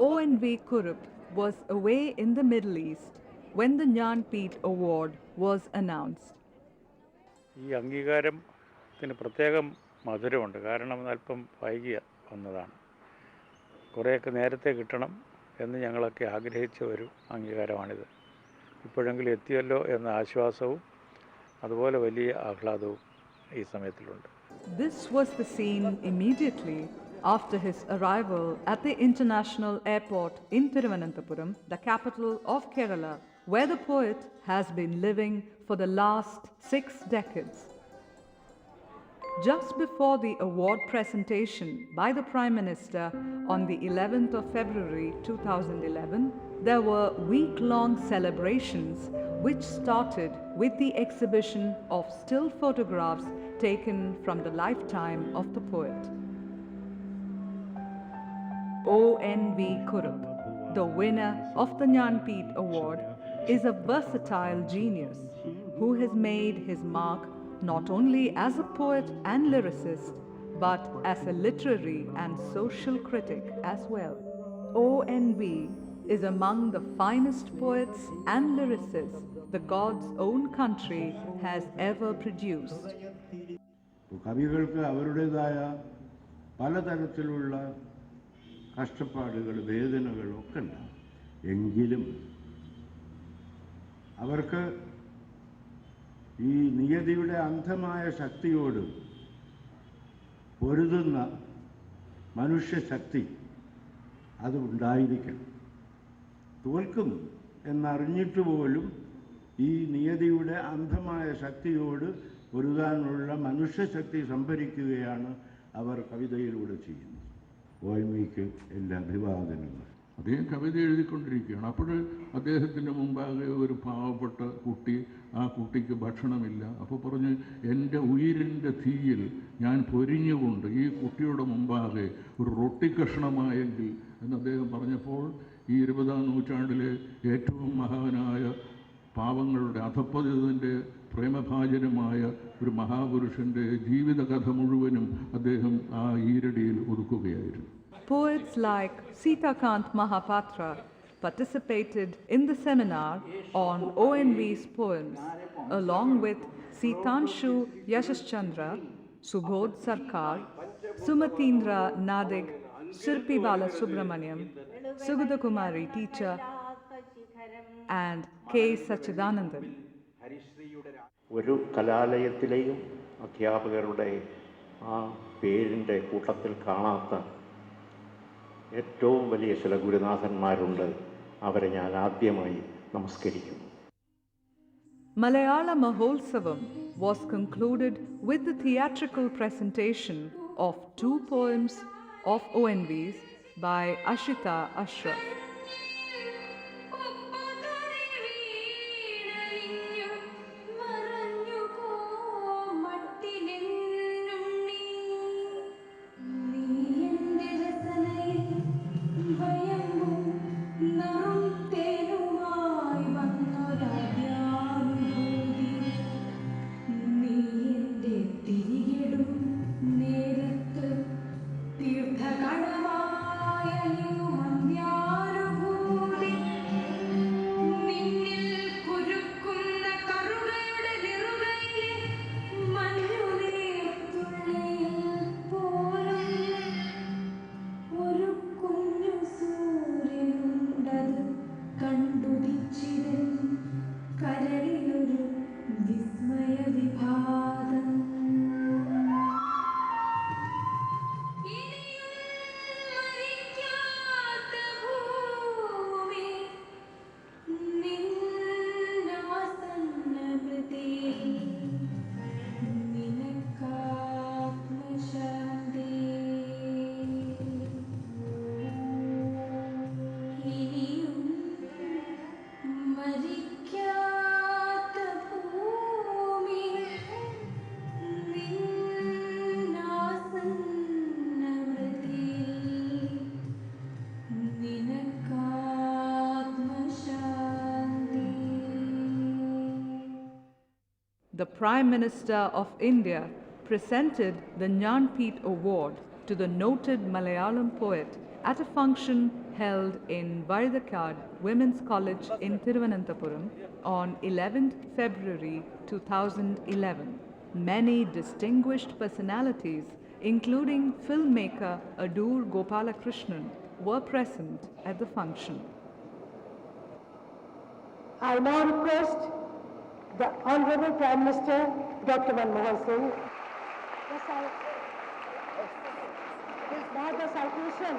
N V Kurup was away in the Middle East when the Jnanpith Award was announced. ഈ അംഗീകാരത്തിന് പ്രത്യേകം മധുരമുണ്ട്. കാരണം അല്പം വൈകിയ വന്നതാണ്. കുറേയൊക്കെ നേരത്തെ കിട്ടണം എന്ന് ഞങ്ങളൊക്കെ ആഗ്രഹിച്ച ഒരു അംഗീകാരമാണിത്. ഇപ്പോഴെങ്കിലും എത്തിയല്ലോ എന്ന ആശ്വാസവും അതുപോലെ വലിയ ആഹ്ലാദവും ഈ സമയത്തിലുണ്ട്. This was the scene immediately after his arrival at the international airport in Thiruvananthapuram, the capital of Kerala, where the poet has been living for the last 6 decades. Just before the award presentation by the Prime Minister on the 11th of February 2011, there were week-long celebrations which started with the exhibition of still photographs taken from the lifetime of the poet. N V Kurup, the winner of the Jnanpith Award, is a versatile genius who has made his mark not only as a poet and lyricist, but as a literary and social critic as well. ONV is among the finest poets and lyricists the God's own country has ever produced. കവികൾക്ക് അവരുടേതായ പലതരത്തിലുള്ള കഷ്ടപ്പാടുകൾ വേദനകളൊക്കെ ഉണ്ടാകും. എങ്കിലും അവർക്ക് ഈ നിയതിയുടെ അന്ധമായ ശക്തിയോട് പൊരുതുന്ന മനുഷ്യശക്തി അത് ഉണ്ടായിരിക്കണം. തോൽക്കും എന്നറിഞ്ഞിട്ട് പോലും ഈ നിയതിയുടെ അന്ധമായ ശക്തിയോട് പൊരുതാനുള്ള മനുഷ്യശക്തി സംഭരിക്കുകയാണ് അവർ കവിതയിലൂടെ ചെയ്യുന്നത്. ഓയ്മയ്ക്ക് എല്ലാ അഭിവാദനങ്ങൾ. അദ്ദേഹം കവിത എഴുതിക്കൊണ്ടിരിക്കുകയാണ്. അപ്പോൾ അദ്ദേഹത്തിൻ്റെ മുമ്പാകെ ഒരു പാവപ്പെട്ട കുട്ടി, ആ കുട്ടിക്ക് ഭക്ഷണമില്ല. അപ്പോൾ പറഞ്ഞ്, എൻ്റെ ഉയിരിൻ്റെ തീയിൽ ഞാൻ പൊരിഞ്ഞുകൊണ്ട് ഈ കുട്ടിയുടെ മുമ്പാകെ ഒരു റൊട്ടിക്കഷ്ണമായെങ്കിൽ എന്ന് അദ്ദേഹം പറഞ്ഞപ്പോൾ ഈ 20-ാം നൂറ്റാണ്ടിലെ ഏറ്റവും മഹാനായ പാവങ്ങളുടെ അധപ്പതിതൻ്റെ പ്രേമഭാജനമായ ഒരു മഹാപുരുഷൻ്റെ ജീവിതകഥ മുഴുവനും അദ്ദേഹം ആ ഈരടിയിൽ ഒതുക്കുകയായിരുന്നു. Poets like Sitakant Mahapatra participated in the seminar on ONV's poems, along with Sitanshu Yashashchandra, Subodh Sarkar, Sumatindra Nadig, Shirpi Balasubramaniam, Sugudha Kumari teacher, and K. Sachidanandan. ഒരു കലാലയത്തിലെയും അധ്യാപകരുടെ ആ പേരിൻ്റെ കൂട്ടത്തിൽ കാണാത്ത ഏറ്റവും വലിയ ചില ഗുരുനാഥന്മാരുണ്ട്. അവരെ ഞാൻ ആദ്യമായി നമസ്കരിക്കുന്നു. Malayala Maholsavam was concluded with the theatrical presentation of 2 poems of ONVs by Ashita Ashraf. The Prime Minister of India presented the Jnanpith Award to the noted Malayalam poet at a function held in Varidakad Women's College in Thiruvananthapuram on 11th February 2011. Many distinguished personalities, including filmmaker Adur Gopalakrishnan, were present at the function. I now request the Honorable Prime Minister, Dr. Manmohan Singh, the citation.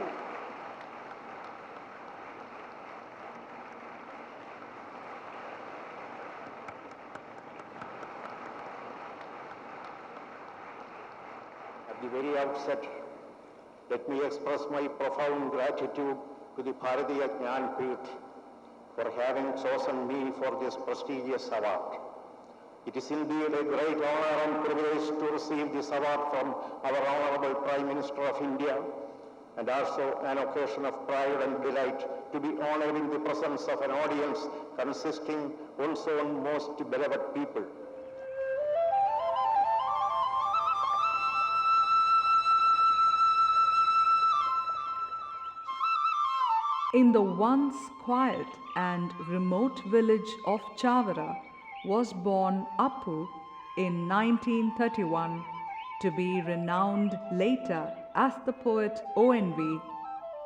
At the very outset, let me express my profound gratitude to the Bharatiya Jnanpith for having chosen me for this prestigious award. It is indeed a great honor and privilege to receive this award from our Honorable Prime Minister of India, and also an occasion of pride and delight to be honored in the presence of an audience consisting also of most beloved people. In the once quiet and remote village of Chavara was born Appu in 1931, to be renowned later as the poet ONV,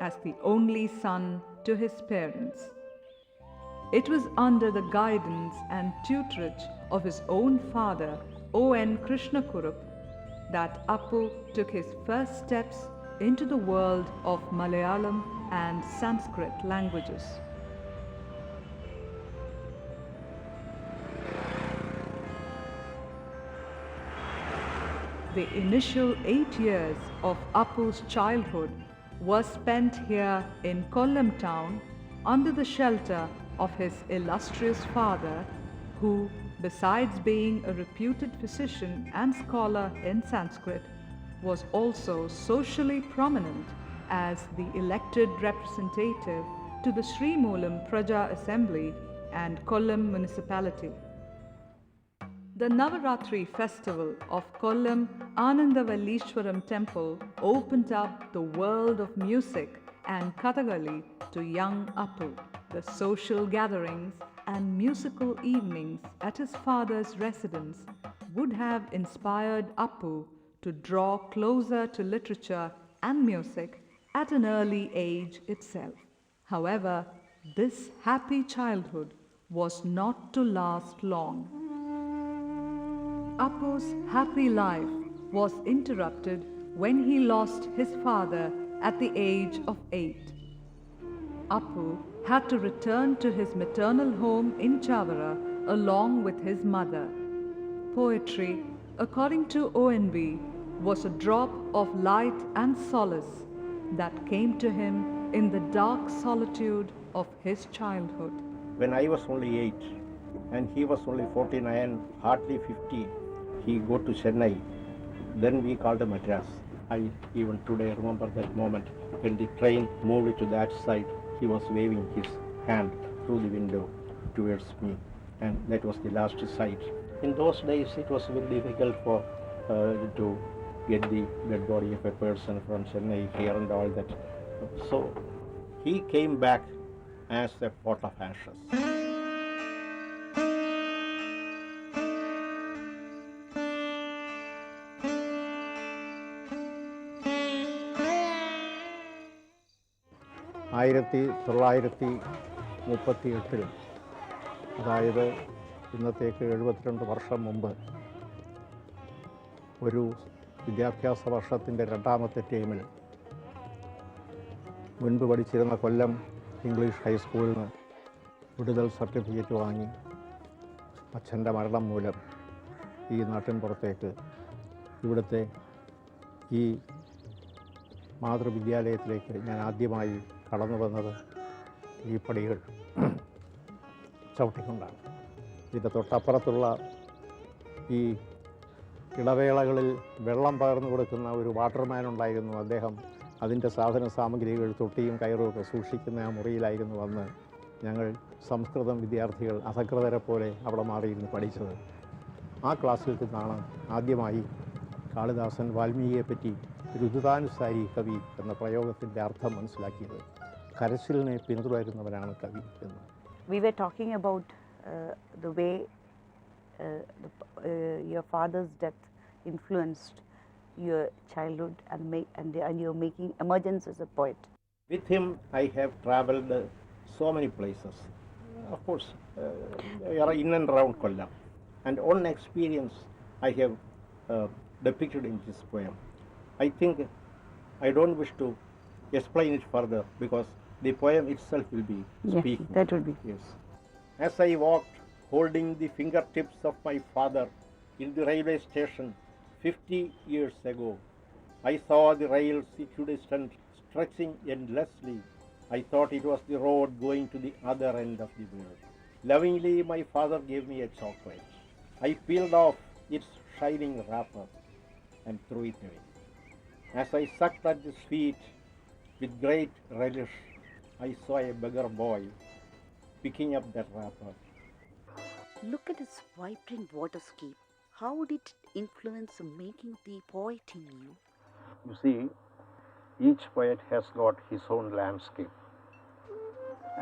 as the only son to his parents. It was under the guidance and tutorage of his own father, N V Kurup, that Appu took his first steps into the world of Malayalam and Sanskrit languages. The initial 8 years of Appu's childhood was spent here in Kollam town under the shelter of his illustrious father, who, besides being a reputed physician and scholar in Sanskrit, was also socially prominent as the elected representative to the Srimulam Praja Assembly and Kollam municipality. The Navaratri festival of Kollam Anandavallishwaram temple opened up the world of music and Kathakali to young Appu. The social gatherings and musical evenings at his father's residence would have inspired Appu to draw closer to literature and music at an early age itself. However, this happy childhood was not to last long. Appu's happy life was interrupted when he lost his father at the age of 8. Appu had to return to his maternal home in Chavara along with his mother. Poetry, according to ONV, was a drop of light and solace that came to him in the dark solitude of his childhood. When I was only 8 and he was only 49, hardly 50, he go to Chennai. Then we called Madras. I even today remember that moment when the train moved to that side. He was waving his hand through the window towards me, and that was the last sight. In those days, it was very difficult for to get the dead body of a person from Chennai here and all that. So he came back as a pot of ashes. ആയിരത്തി 1938 അതായത് ഇന്നത്തേക്ക് 72 വർഷം മുമ്പ് ഒരു വിദ്യാഭ്യാസ വർഷത്തിൻ്റെ രണ്ടാമത്തെ ടേമിൽ മുൻപ് പഠിച്ചിരുന്ന കൊല്ലം ഇംഗ്ലീഷ് ഹൈസ്കൂളിൽ നിന്ന് വിടുതൽ സർട്ടിഫിക്കറ്റ് വാങ്ങി അച്ഛൻ്റെ മരണം മൂലം ഈ നാട്ടിൻ പുറത്തേക്ക് ഇവിടുത്തെ ഈ മാതൃവിദ്യാലയത്തിലേക്ക് ഞാൻ ആദ്യമായി കടന്നു വന്നത് ഈ പടികൾ ചവിട്ടിക്കൊണ്ടാണ്. ഇതിൻ്റെ തൊട്ടപ്പുറത്തുള്ള ഈ ഇടവേളകളിൽ വെള്ളം പകർന്നു കൊടുക്കുന്ന ഒരു വാട്ടർമാൻ ഉണ്ടായിരുന്നു. അദ്ദേഹം അതിൻ്റെ സാധന സാമഗ്രികൾ തൊട്ടിയും കയറും ഒക്കെ സൂക്ഷിക്കുന്ന ആ മുറിയിലായിരുന്നു വന്ന് ഞങ്ങൾ സംസ്കൃതം വിദ്യാർത്ഥികൾ അസകൃതരെ പോലെ അവിടെ മാറിയിരുന്ന് പഠിച്ചത്. ആ ക്ലാസ്സിൽ നിന്നാണ് ആദ്യമായി കാളിദാസൻ വാൽമീകിയെപ്പറ്റി രുദിതാനുസാരി കവി എന്ന പ്രയോഗത്തിൻ്റെ അർത്ഥം മനസ്സിലാക്കിയത്. കരച്ചിലിനെ പിന്തുടരുന്നവനാണ് കവി എന്ന്. We were talking about the way your father's death influenced your childhood and you're making emergence as a poet. With him, I have traveled so many places. Of course, in and around Kollam. And one experience I have depicted in this poem. I think I don't wish to explain it further because the poem itself will be speaking. That would be. Yes. As I walked holding the fingertips of my father in the railway station 50 years ago, I saw the rails equidistant stretching endlessly. I thought it was the road going to the other end of the world. Lovingly, my father gave me a chocolate. I peeled off its shining wrapper and threw it away. As I sucked at its feet with great relish, I saw a beggar boy picking up that wrapper. Look at this vibrant waterscape. How would it influence making the poet in you? You see, each poet has got his own landscape,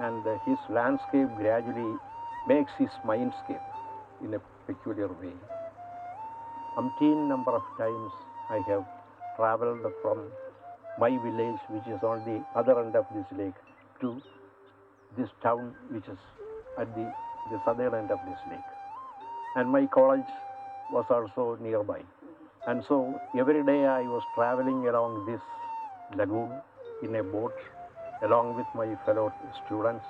and his landscape gradually makes his mindscape in a peculiar way. Umpteen number of times I have traveled from my village, which is on the other end of this lake, to this town, which is at the southern end of this lake. And my college was also nearby. And so every day I was traveling along this lagoon in a boat along with my fellow students,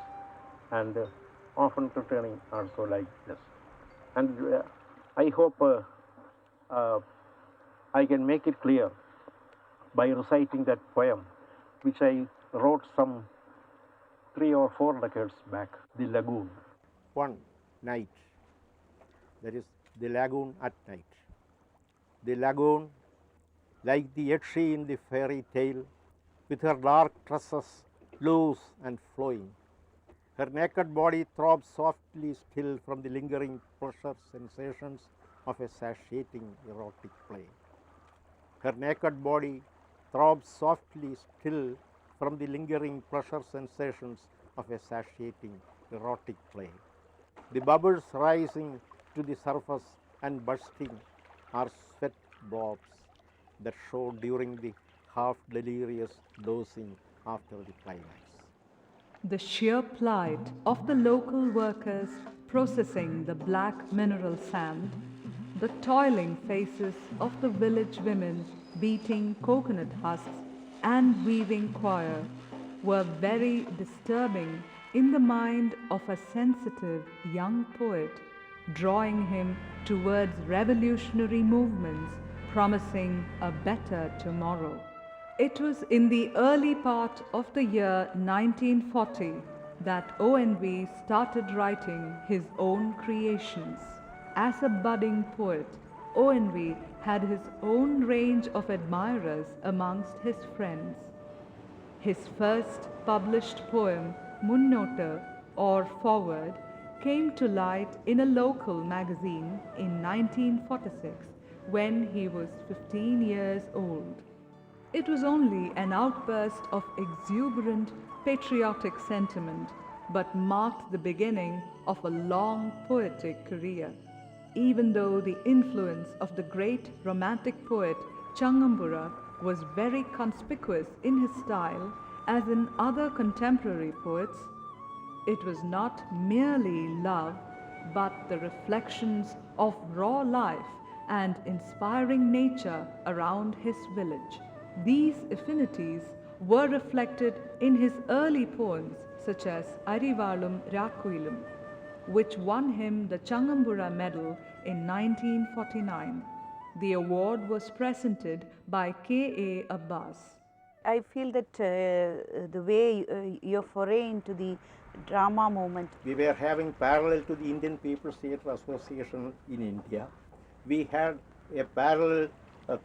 and often returning also like this. And I hope I can make it clear by reciting that poem, which I wrote some 3 or 4 decades back, The Lagoon. One night, there is the lagoon at night. The lagoon, like the Yetshi in the fairy tale, with her dark tresses loose and flowing. Her naked body throbs softly still from the lingering pleasure sensations of a satiating erotic play. Her naked body throbs softly still from the lingering pleasure sensations of a satiating erotic play. The bubbles rising to the surface and bursting are sweat blobs that show during the half-delirious dosing after the climax. The sheer plight of the local workers processing the black mineral sand, the toiling faces of the village women beating coconut husks and weaving choir were very disturbing in the mind of a sensitive young poet, drawing him towards revolutionary movements promising a better tomorrow. It was in the early part of the year 1940 that ONV started writing his own creations. As a budding poet, ONV had his own range of admirers amongst his friends. His first published poem, Munnota or Forward, came to light in a local magazine in 1946 when he was 15 years old. It was only an outburst of exuberant patriotic sentiment, but marked the beginning of a long poetic career. Even though the influence of the great romantic poet Changambura was very conspicuous in his style, as in other contemporary poets, it was not merely love, but the reflections of raw life and inspiring nature around his village. These affinities were reflected in his early poems such as Arivalum Rakkuilum, which won him the Changambura Medal in 1949. The award was presented by K.A. Abbas. I feel that the way your foray into the drama movement. We were having parallel to the Indian People's Theatre Association in India. We had a parallel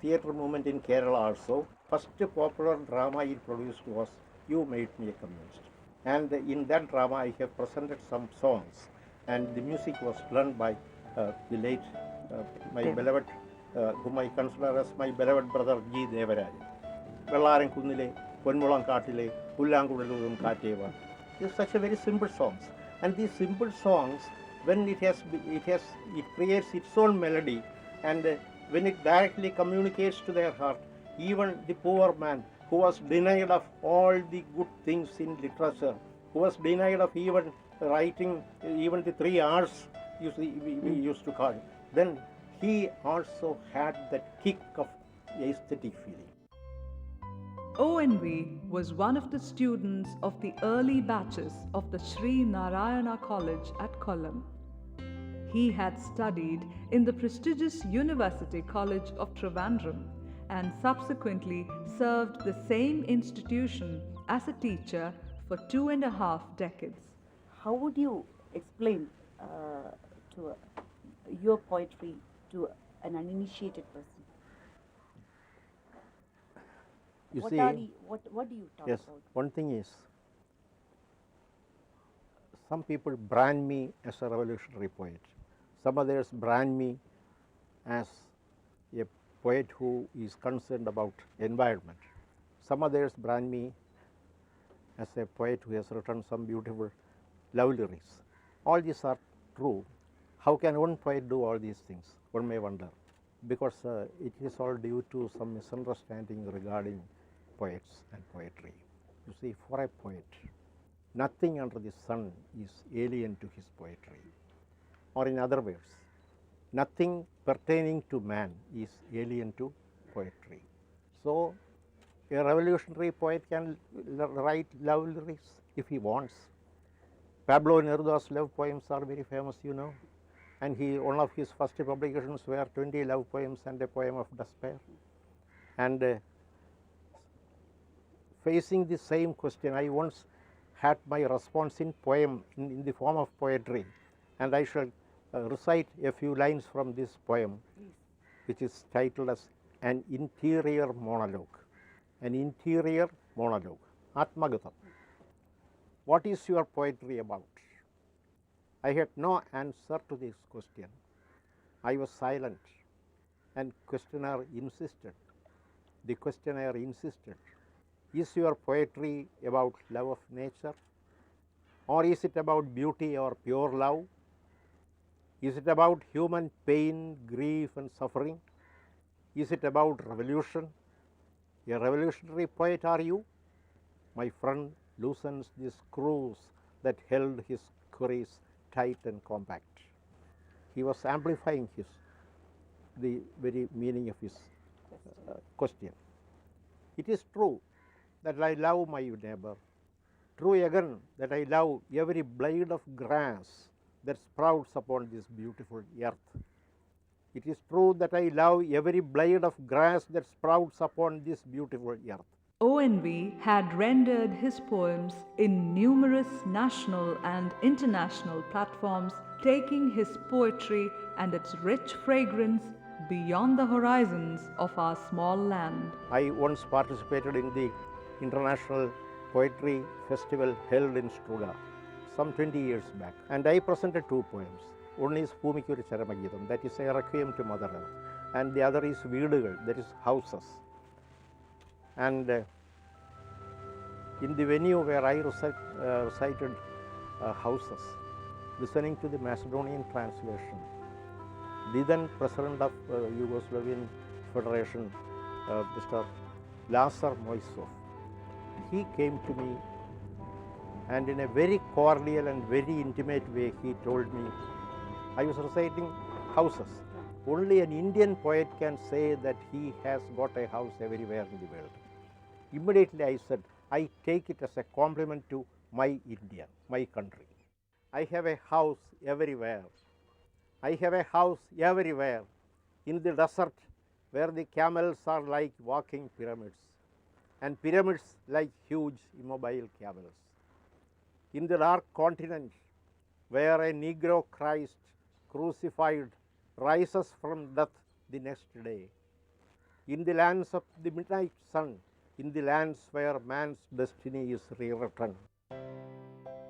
theatre movement in Kerala also. First popular drama it produced was You Made Me a Communist. And in that drama I have presented some songs, and the music was done by the late, my beloved, whom I consider as my beloved brother G. Devarajan. വെള്ളാരം കുന്നിലെ പൊന്മുളം കാട്ടിലെ പുല്ലാങ്കുഴലൂതും കാറ്റേവ. These such a very simple songs, and these simple songs, when it creates its own melody, and when it directly communicates to their heart, even the poor man who was denied of all the good things in literature, who was denied of even writing even the 3 hours we used to call, then he also had that kick of aesthetic feeling. ONV was one of the students of the early batches of the Sri Narayana College at Kollam. He had studied in the prestigious University College of Trivandrum and subsequently served the same institution as a teacher for 2.5 decades. How would you explain your poetry to an uninitiated person? You What see, what do you talk yes, about? one thing is, some people brand me as a revolutionary poet. Some others brand me as a poet who is concerned about environment. Some others brand me as a poet who has written some beautiful love lyrics. All these are true. How can one poet do all these things? One may wonder. Because it is all due to some misunderstanding regarding poets and poetry. You see, for a poet, nothing under the sun is alien to his poetry. Or in other words, nothing pertaining to man is alien to poetry. So, a revolutionary poet can write love lyrics if he wants. Pablo Neruda's love poems are very famous, you know, and one of his first publications were 20 love poems and a poem of despair. And facing the same question, I once had my response in poem, in the form of poetry, and I shall recite a few lines from this poem, which is titled as An Interior Monologue. An Interior Monologue. Atmagatham. What is your poetry about? I had no answer to this question. I was silent, and questioner insisted. The questionnaire insisted. Is your poetry about love of nature? Or is it about beauty or pure love? Is it about human pain, grief and suffering? Is it about revolution? A revolutionary poet are you? My friend loosens the screws that held his queries tight and compact. He was amplifying the very meaning of his question. It is true that I love my neighbor. True again that I love every blade of grass that sprouts upon this beautiful earth. It is true that I love every blade of grass that sprouts upon this beautiful earth. ONV had rendered his poems in numerous national and international platforms, taking his poetry and its rich fragrance beyond the horizons of our small land. I once participated in the International Poetry Festival held in Struga some 20 years back, and I presented 2 poems. One is Bhumikku Charamageetham, that is a requiem to Mother Earth, and the other is Veedugal, that is houses. And in the venue where I recited houses, listening to the Macedonian translation, the then President of Yugoslavian Federation, Mr. Lazar Moisov, he came to me and in a very cordial and very intimate way he told me, I was reciting houses. Only an Indian poet can say that he has got a house everywhere in the world. Immediately I said, I take it as a compliment to my India, my country. I have a house everywhere. I have a house everywhere. In the desert where the camels are like walking pyramids, and pyramids like huge immobile camels. In the dark continent where a Negro Christ crucified rises from death the next day. In the lands of the midnight sun, in the lands where man's destiny is rewritten.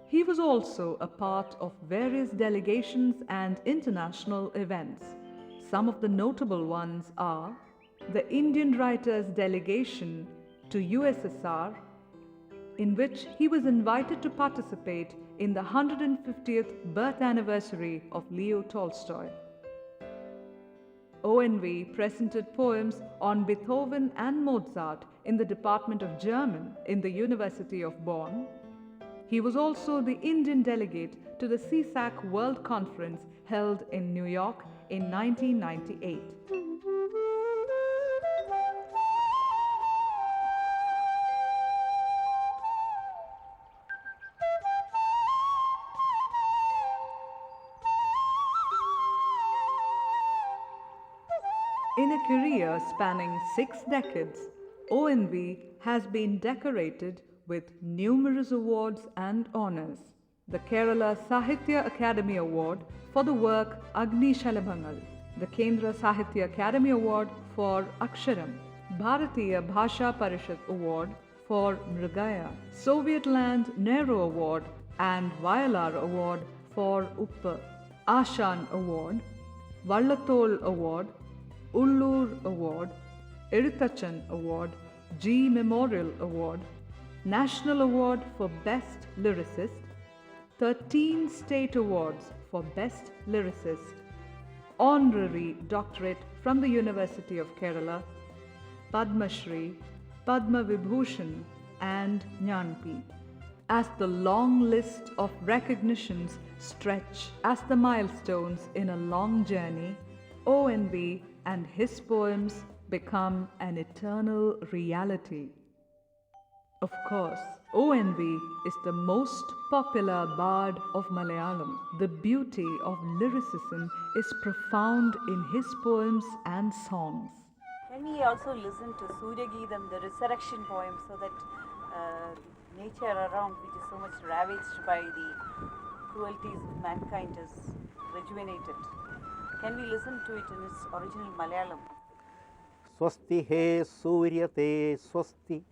He was also a part of various delegations and international events. Some of the notable ones are the Indian Writers Delegation to USSR, in which he was invited to participate in the 150th birth anniversary of Leo Tolstoy. ONV presented poems on Beethoven and Mozart in the Department of German in the University of Bonn. He was also the Indian delegate to the CSAC World Conference held in New York in 1998. In a career spanning 6 decades, ONV has been decorated with numerous awards and honors. The Kerala Sahitya Academy Award for the work Agni Shalabhangal, the Kendra Sahitya Academy Award for Aksharam, Bharatiya Bhasha Parishad Award for Mrigaya, Soviet Land Nehru Award and Vayalar Award for Uppa, Ashan Award, Vallatol Award, Ullur Award, Irithachan Award, G Memorial Award, National Award for Best Lyricist, 13 State Awards for Best Lyricist, Honorary Doctorate from the University of Kerala, Padma Shri, Padma Vibhushan and Jnanpith. As the long list of recognitions stretch as the milestones in a long journey, ONV and his poems become an eternal reality. Of course, ONV is the most popular bard of Malayalam. The beauty of lyricism is profound in his poems and songs. Can we also listen to Surya Geetham, the resurrection poem, so that nature around, which is so much ravaged by the cruelties of mankind, is rejuvenated? Can we listen to it in its original Malayalam? Swasti he Surya te swasti.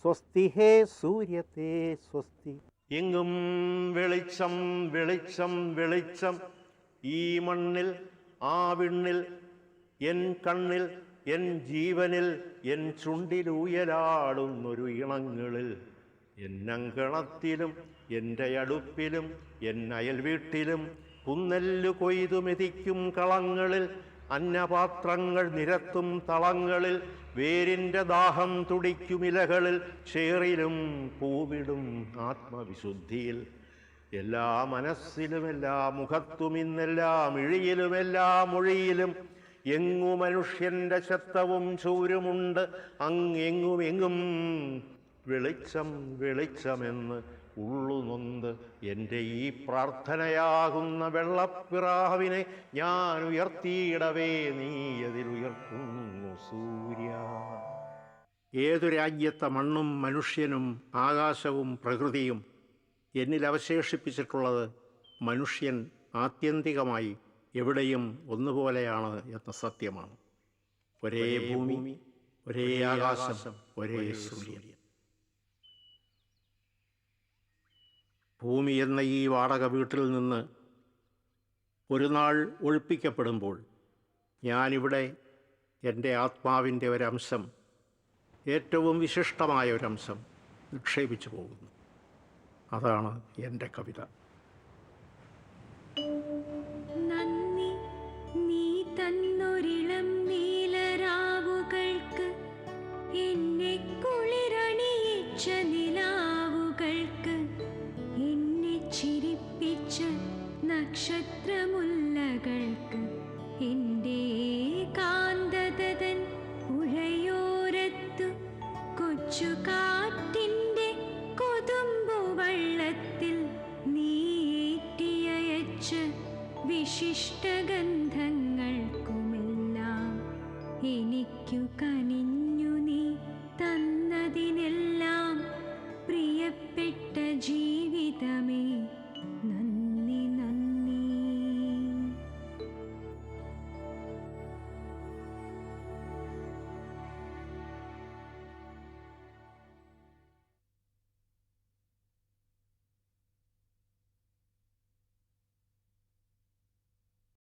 Swasti he Surya te swasti. എങ്ങും വെളിച്ചം വെളിച്ചം വെളിച്ചം ഈ മണ്ണിൽ ആ വിണ്ണിൽ N കണ്ണിൽ N ജീവനിൽ എൻ ചുണ്ടിലുയരാടുന്നൊരു ഇണങ്ങളിൽ എന്നങ്കണത്തിലും എൻ്റെ അടുപ്പിലും എൻ അയൽവീട്ടിലും പുന്നെല്ലു കൊയ്തു മെതിക്കും കളങ്ങളിൽ അന്നപാത്രങ്ങൾ നിരത്തും തളങ്ങളിൽ വേരിൻ്റെ ദാഹം തുടിക്കുമിലകളിൽ ചേറിലും പൂവിടും ആത്മവിശുദ്ധിയിൽ എല്ലാ മനസ്സിലും എല്ലാ മുഖത്തും ഇന്നെല്ലാ മിഴിയിലും എല്ലാ മൊഴിയിലും എങ്ങു മനുഷ്യൻ്റെ ശബ്ദവും ചൂരുമുണ്ട് അങ്ങെങ്ങുമെങ്ങും വെളിച്ചം വെളിച്ചമെന്ന് ഉള്ളുനൊന്ത് എൻ്റെ ഈ പ്രാർത്ഥനയാകുന്ന വെള്ളപ്പിറാവിനെ ഞാൻ ഉയർത്തിയിടവേ നീ അതിലുയർത്തുന്നു സൂര്യ. ഏതു രാജ്യത്തെ മണ്ണും മനുഷ്യനും ആകാശവും പ്രകൃതിയും എന്നിൽ അവശേഷിപ്പിച്ചിട്ടുള്ളത് മനുഷ്യൻ ആത്യന്തികമായി എവിടെയും ഒന്നുപോലെയാണ് എന്ന സത്യമാണ്. ഒരേ ഭൂമി, ഒരേ ആകാശം, ഒരേ സൂര്യൻ. ഭൂമി എന്ന ഈ വാടക വീട്ടിൽ നിന്ന് ഒരു നാൾ ഒഴിപ്പിക്കപ്പെടുമ്പോൾ ഞാനിവിടെ എൻ്റെ ആത്മാവിൻ്റെ ഒരംശം, ഏറ്റവും വിശിഷ്ടമായ ഒരംശം നിക്ഷേപിച്ചു പോകുന്നു. അതാണ് എൻ്റെ കവിത. നന്ദി നീ തന്നൊരിളം നീലരാവുകൾക്ക്, എന്നെ കുളിരണിയിച്ച നിലാവുകൾക്ക്, എന്നെ ചിരിപ്പിച്ച നക്ഷത്രമുല്ലകൾക്ക്, എൻ്റെ കാന്തതൻ പുഴയോരത്തു കൊച്ചു കാറ്റിൻ്റെ കൊതുമ്പു വള്ളത്തിൽ നീ ഏറ്റിയച്ച വിശിഷ്ടഗന്ധ